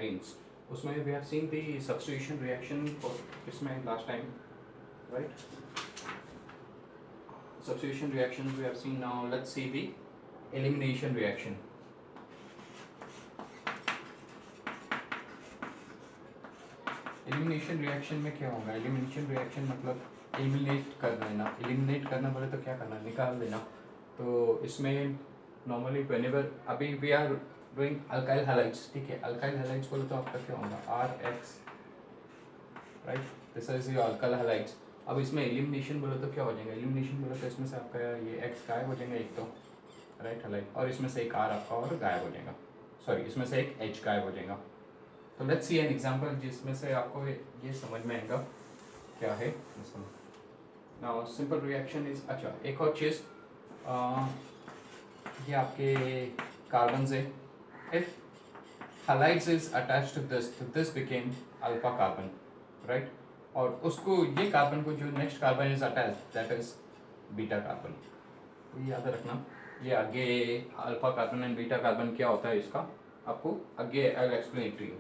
arenes. उसमें we have seen the substitution reaction for इसमें last time, right? Substitution reactions we have seen. Now let's see the elimination reaction. Elimination reaction में क्या होगा? Elimination reaction मतलब eliminate कर देना. Eliminate करना बोले तो क्या करना? निकाल देना. तो इसमें नॉर्मली व्हेनेवर अभी we are doing alkyl halides, ठीक है. अल्काइल हैलाइड्स बोले तो आपका क्या होगा? RX, right. This is your alkyl halides. अब इसमें एलिमिनेशन बोले तो क्या हो जाएगा? एलिमिनेशन बोले तो इसमें से आपका ये X गायब हो जाएगा एक तो, राइट, हैलाइड, और इसमें से एक R आपका और गायब हो जाएगा. सॉरी, इसमें से एक H गायब हो जाएगा. तो लेट्स सी एन एग्जांपल जिसमें से आपको ये समझ में आएगा क्या है. नाउ सिंपल रिएक्शन इज, अच्छा एक और चीज़, ये आपके कार्बन है. If halides is attached to this, तो this became alpha carbon, right. और उसको ये कार्बन को जो next carbon is attached, that is beta carbon. ये याद रखना. ये आगे alpha carbon and beta carbon क्या होता है इसका आपको आगे I will explain to you.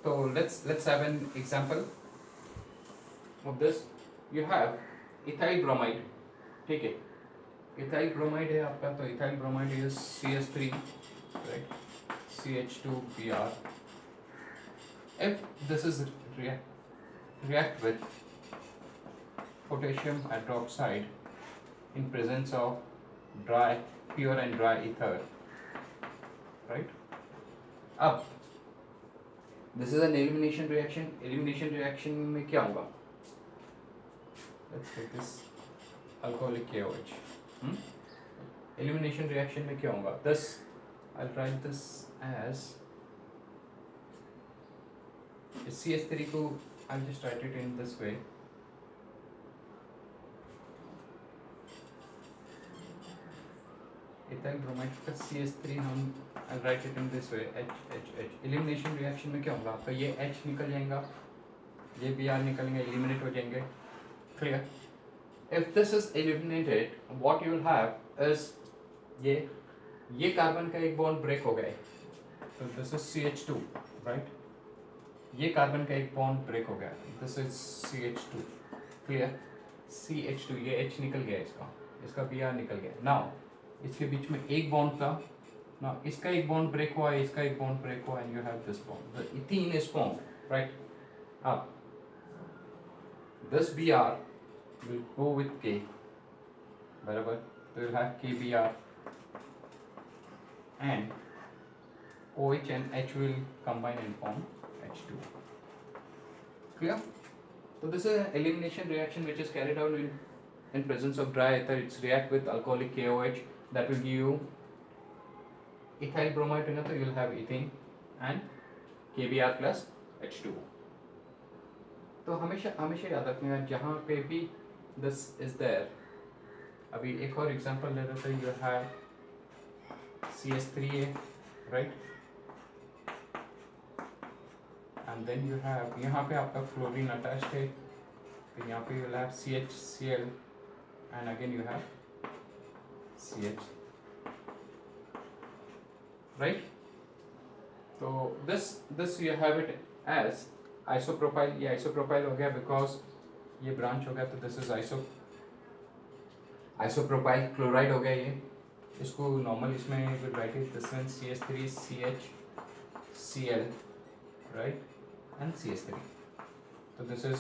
So let's have an example of this. You have ethyl bromide, ठीक है. ethyl bromide है आपका, तो ethyl bromide is CH3, right, CH2Br. If this is react with potassium hydroxide in presence of pure and dry ether, right. अब this is an elimination reaction. Elimination reaction में क्या होगा? Let's take this alcoholic KOH. Elimination reaction में क्या होगा? This I will write this as CH3 को I will just write it in this way. ethyl bromide का CH3 हम I'll write it in this way, H. Elimination reaction में क्या होगा आपका? ये H निकल जाएगा, ये Br निकलेंगे, एलिमिनेट हो जाएंगे. Clear? If this is eliminated, what you will have is ये कार्बन का एक बॉन्ड ब्रेक हो गया है, तो दिस इज CH2, राइट. ये कार्बन का एक बॉन्ड ब्रेक हो गया, this is CH2. Clear? CH2, ये H निकल गया, इसका Br निकल गया. नाउ इसके बीच में एक बॉन्ड था. Now, इसका एक बॉन्ड ब्रेक हुआ है, इसका एक बॉन्ड ब्रेक हुआ, and you have this bond. The ethene is formed, right? Up. This Br will go with K. बराबर. So you'll have KBr, and OH and H will combine and form H2. Clear? So this is an elimination reaction which is carried out in presence of dry ether. It's react with alcoholic KOH that will give you ethyl bromide, तो you will have ethene and KBr plus H2. तो हमेशा याद रखना जहाँ पे भी this is there. अभी एक और एग्जांपल ले लेते हैं. You have CH3A, right, and then you have यहाँ पे आपका क्लोरीन अटैच्ड है, तो यहाँ पे you will have CHCl and again you have CH, right. तो this you have it as isopropyl. ये isopropyl हो गया बिकॉज ये ब्रांच हो गया, तो दिस इज isopropyl क्लोराइड हो गया. ये इसको नॉर्मल इसमें will write it this one CH3 CHCl, right, and CH3. तो this is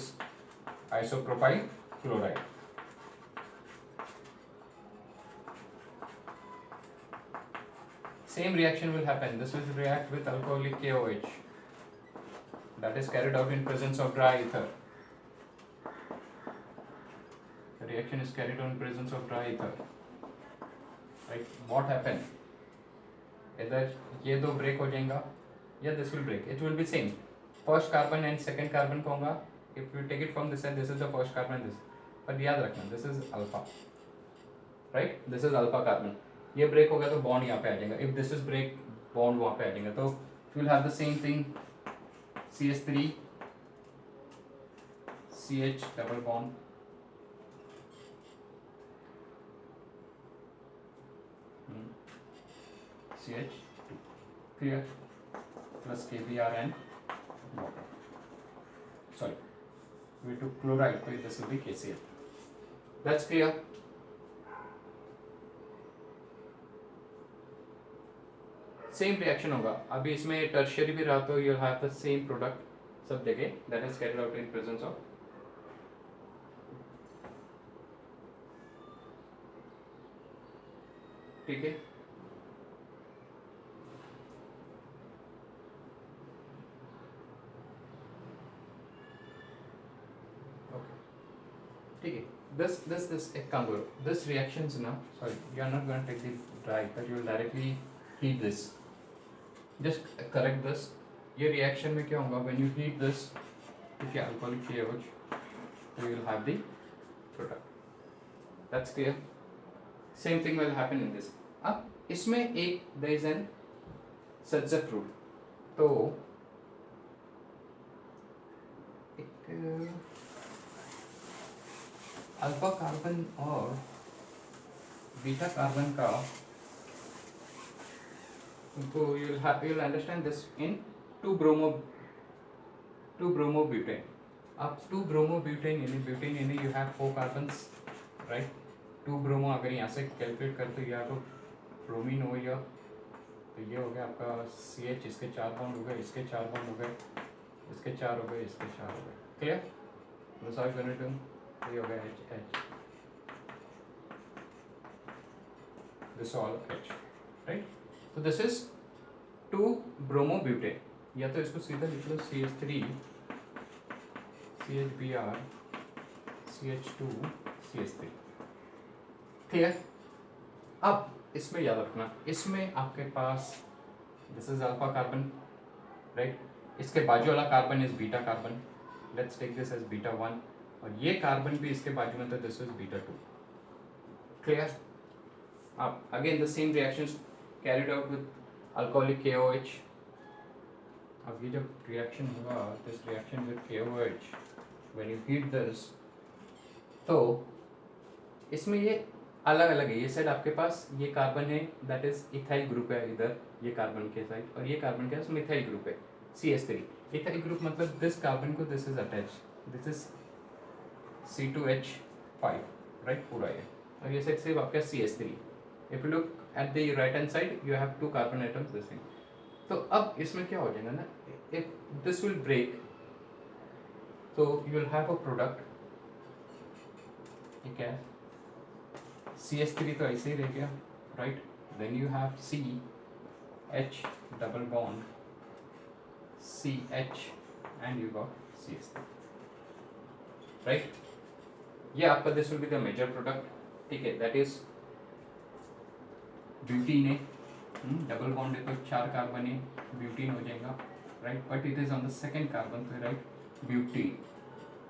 isopropyl chloride. Same reaction will happen. This will react with alcoholic KOH that is carried out in presence of dry ether. The reaction is carried out in presence of dry ether. Right? What happened? Either ये दो break हो जाएगा या this will break. It will be same. First carbon and second carbon को होगा. If you take it from this end, this is the first carbon. This, but याद रखना, this is alpha. Right? This is alpha carbon. ये break हो गया तो bond यहाँ पे आ जाएगा. If this is break, bond वहाँ पे आ जाएगा. तो you will have the same thing, CH3 CH double bond, CH2. Clear? plus KBr and water. Sorry, we took chloride, so this will be KCl. That's clear. Same reaction होगा. अभी इसमें tertiary भी रहा तो you'll have the same product सब जगह, that is carried out in presence of. ठीक है. ठीक है. This एक काम करो. This reactions ना, sorry, you are not going to take the dry, but you will directly heat this. Just correct this. ये reaction में क्या होगा? When you heat this, ठीक है, alcoholic KOH, you will have the product. That's clear. Same thing will happen in this. अब इसमें एक there is an Sachs rule. तो एक अल्फा कार्बन और बीटा कार्बन का, तो you'll understand this in 2-bromobutane. अब 2-bromobutane यानी you have 4 carbons, right? 2-bromo अगर यहाँ से कैलकुलेट करते हो, या तो ब्रोमीन हो या, तो ये हो गया आपका CH, इसके 4 बॉन्ड हो गए, इसके 4 बॉन्ड हो गए, इसके 4 हो गए, इसके 4 हो गए. क्लियर? तो सॉल्व करने तुम ये हो गया H. This all H, right? So this is 2-bromobutane. या तो इसको सीधा लिख लो CH3, CHBr, CH2, CH3. Clear? अब इसमें याद रखना, इसमें आपके पास this is alpha carbon, right? इसके बाजू वाला carbon is beta carbon. Let's take this as beta 1, और ये कार्बन भी इसके बाजू में, तो दिस इज बीटा 2. क्लियर? अब again the same reactions carried out with alcoholic KOH. अब ये जब रिएक्शन होगा, this reaction with KOH, when you heat this, तो इसमें ये अलग अलग है. ये साइड आपके पास ये कार्बन है, दैट इज इथाइल ग्रुप है इधर, ये कार्बन के साइड, और ये कार्बन के साथ मिथाइल ग्रुप है, CH3. इथाइल ग्रुप मतलब दिस कार्बन को this is attach, this is C2H5, right? पूरा ये, और ये साइड सिर्फ आपका CH3. If you look at the right hand side, you have 2 carbon atoms this thing. तो अब इसमें क्या हो जाएगा ना, इफ दिस विल ब्रेक, तो you will have a product. ये क्या है? CH3 तो ऐसे ही रह गया, right? Then you have CH double bond CH and you got CH3, right? ये आपका this will be the major product. ठीक है, दैट इज ब्यूटीन है, डबल बॉन्ड है तो 4 कार्बन है, ब्यूटीन हो जाएगा, right? But it is on the second carbon, तो राइट ब्यूटीन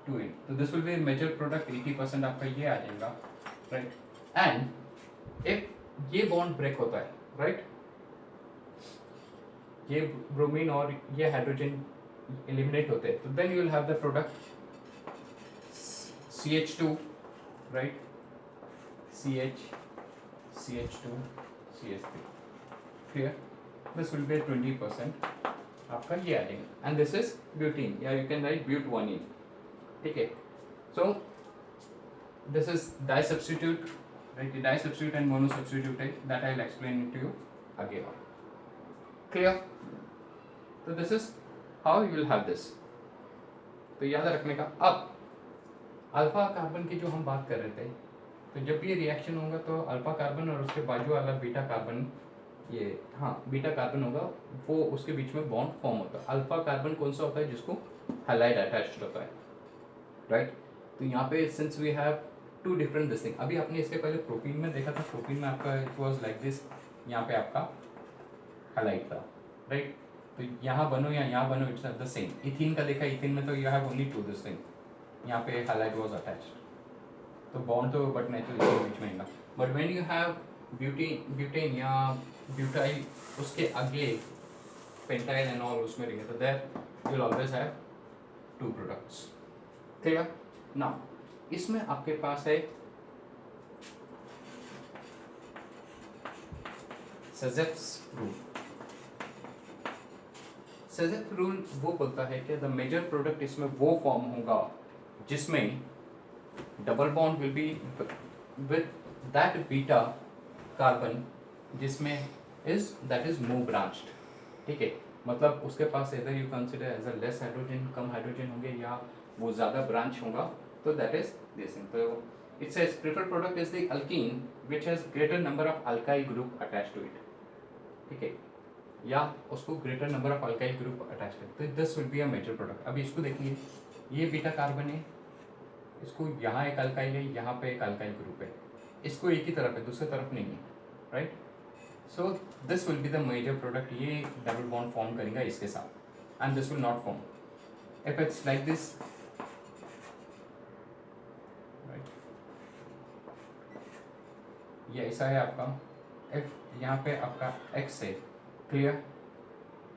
2N. तो this will be major product. 80% आपका ये आ जाएगा, राइट? एंड इफ ये बॉन्ड ब्रेक होता है, राइट, ये ब्रोमीन और ये हाइड्रोजन एलिमिनेट होते हैं, तो then you will have the product CH2, right? CH2, CH3. Clear? This will be 20% आपका ये आ जाएगा, एंड दिस इज ब्यूटीन, या यू कैन राइट but1E. ठीक है? So this is di substitute, right? The disubstitute and monosubstitute that I will explain it to you again on. Clear? So this is how you will have this. तो याद रखने का. अब alpha carbon की जो हम बात कर रहे थे, तो जब भी ये रिएक्शन होगा तो अल्फा कार्बन और उसके बाजू वाला बीटा कार्बन, ये हाँ बीटा कार्बन होगा, वो उसके बीच में बॉन्ड फॉर्म होता है. अल्फा कार्बन कौन सा होता है? जिसको हैलाइड अटैच्ड होता है, राइट? तो यहाँ पे since we have 2 different this thing. अभी आपने इसके पहले प्रोटीन में देखा था, प्रोटीन में आपका इट वाज लाइक दिस, यहाँ पे आपका हैलाइड था, राइट? तो यहाँ बनो या यहाँ बनो, इट्स द सेम. इथीन का देखा, इथीन में तो you have only 2 this thing, यहाँ पे हैलाइड वाज अटैच्ड, तो बॉन्ड तो बट नेचुरल इसके बीच में ना. But when you have butane या ब्यूटाइल, उसके आगे पेंटाइल एंड ऑल उसमें रहेंगे, तो there you will always have 2 products. Clear? Now इसमें आपके पास है Sachs rule. सेज़ेफ रूल वो बोलता है कि द मेजर प्रोडक्ट इसमें वो फॉर्म होगा जिसमें double bond will be with that beta carbon जिसमें दैट इज मोर ब्रांच्ड, ठीक है, मतलब उसके पास इधर you consider as a less hydrogen, कम हाइड्रोजन होंगे या वो ज़्यादा ब्रांच होगा, तो दैट इज दिस थिंग। तो it says preferred product is the alkene which has greater number of alkyl group attached to it, ठीक है, या उसको greater number of alkyl group attached है, तो this will be a major product. अब इसको देखिए, ये बीटा कार्बन है, इसको यहाँ एक अल्काइल है, यहाँ पे एक अल्काइल ग्रुप है, इसको एक ही तरफ है, दूसरी तरफ नहीं है, right. So this will be the major product, ये डबल बॉन्ड फॉर्म करेगा इसके साथ, and this will not form if it's like this, right. ये ऐसा है आपका, इफ यहाँ पे आपका x है, क्लियर,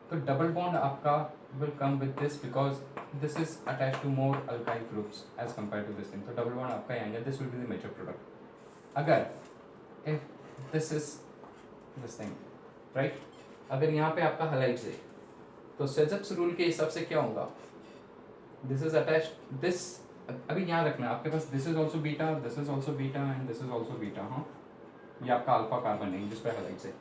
तो डबल बॉन्ड आपका will come with this because this is attached to more alkyl groups as compared to this thing, तो डबल बॉन्ड आपका आएंगे, this will be the major product। अगर if this is this thing, right, अगर यहाँ पे आपका halides है, तो सेज़ेप्स रूल के हिसाब से क्या होगा, this is attached, this अभी यहाँ रखना आपके पास, this is also beta, this is also beta and this is also beta, हाँ, ये आपका अल्फा कार्बन है जिस पे हलाइड्स है,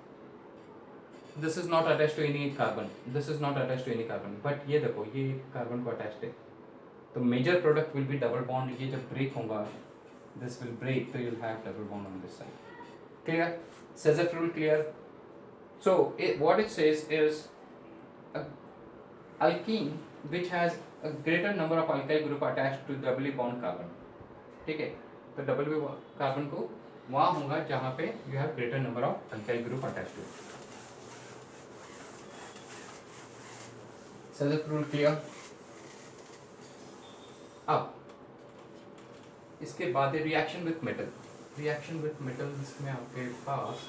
this is not attach to any carbon, this is not attach to any carbon, but ये देखो ये कार्बन को अटैच्ड है, तो major product will be double bond, ये जब ब्रेक होगा दिस विल ब्रेक, तो you will have double bond on this side, clear, Saytzeff rule clear. So what it says is alkene which has a greater number of alkyl group attached to Dabali bond carbon, ठीक है, तो double carbon को वहाँ होगा जहाँ पे you have greater number of alkyl group attached to it. Saytzeff rule clear. अब इसके बाद reaction with metal, reaction with metal, इसमें आपके पास